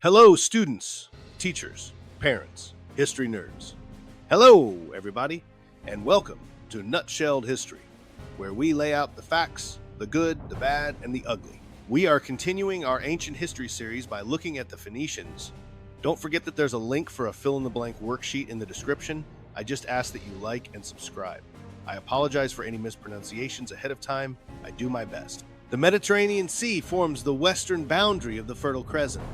Hello, students, teachers, parents, history nerds. Hello, everybody, and welcome to Nutshelled History, where we lay out the facts, the good, the bad, and the ugly. We are continuing our ancient history series by looking at the Phoenicians. Don't forget that there's a link for a fill-in-the-blank worksheet in the description. I just ask that you like and subscribe. I apologize for any mispronunciations ahead of time. I do my best. The Mediterranean Sea forms the western boundary of the Fertile Crescent.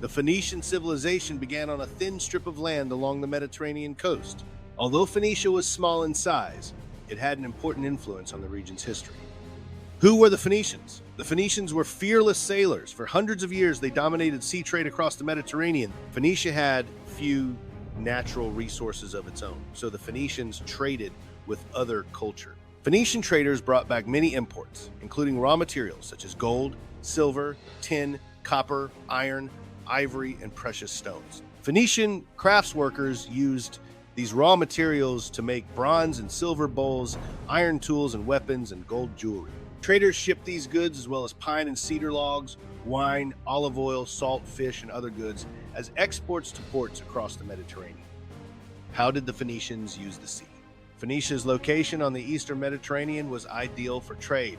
The Phoenician civilization began on a thin strip of land along the Mediterranean coast. Although Phoenicia was small in size, it had an important influence on the region's history. Who were the Phoenicians? The Phoenicians were fearless sailors. For hundreds of years, they dominated sea trade across the Mediterranean. Phoenicia had few natural resources of its own, so the Phoenicians traded with other culture. Phoenician traders brought back many imports, including raw materials such as gold, silver, tin, copper, iron, ivory, and precious stones. Phoenician craftsworkers used these raw materials to make bronze and silver bowls, iron tools and weapons, and gold jewelry. Traders shipped these goods as well as pine and cedar logs, wine, olive oil, salt, fish, and other goods as exports to ports across the Mediterranean. How did the Phoenicians use the sea? Phoenicia's location on the eastern Mediterranean was ideal for trade.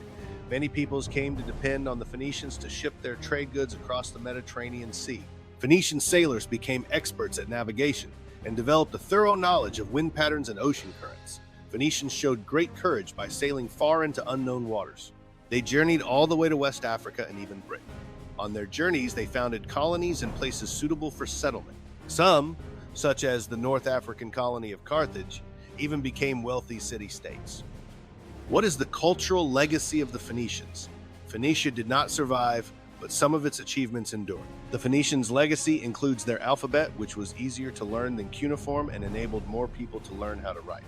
Many peoples came to depend on the Phoenicians to ship their trade goods across the Mediterranean Sea. Phoenician sailors became experts at navigation and developed a thorough knowledge of wind patterns and ocean currents. Phoenicians showed great courage by sailing far into unknown waters. They journeyed all the way to West Africa and even Britain. On their journeys, they founded colonies and places suitable for settlement. Some, such as the North African colony of Carthage, even became wealthy city-states. What is the cultural legacy of the Phoenicians? Phoenicia did not survive, but some of its achievements endured. The Phoenicians' legacy includes their alphabet, which was easier to learn than cuneiform and enabled more people to learn how to write.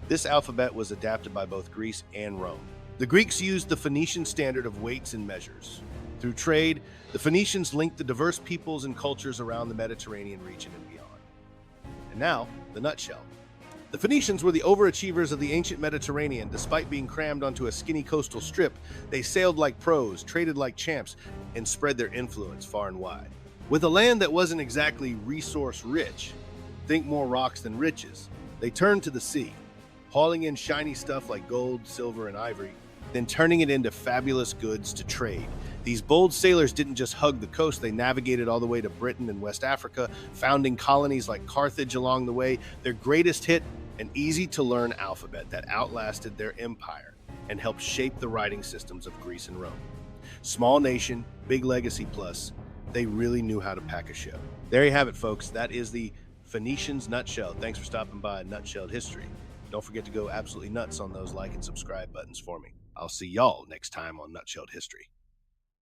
This alphabet was adapted by both Greece and Rome. The Greeks used the Phoenician standard of weights and measures. Through trade, the Phoenicians linked the diverse peoples and cultures around the Mediterranean region and beyond. And now, the nutshell. The Phoenicians were the overachievers of the ancient Mediterranean. Despite being crammed onto a skinny coastal strip, they sailed like pros, traded like champs, and spread their influence far and wide. With a land that wasn't exactly resource-rich, think more rocks than riches, they turned to the sea, hauling in shiny stuff like gold, silver, and ivory, then turning it into fabulous goods to trade. These bold sailors didn't just hug the coast, they navigated all the way to Britain and West Africa, founding colonies like Carthage along the way. Their greatest hit, an easy-to-learn alphabet that outlasted their empire and helped shape the writing systems of Greece and Rome. Small nation, big legacy plus, they really knew how to pack a show. There you have it, folks. That is the Phoenicians nutshell. Thanks for stopping by Nutshelled History. Don't forget to go absolutely nuts on those like and subscribe buttons for me. I'll see y'all next time on Nutshelled History.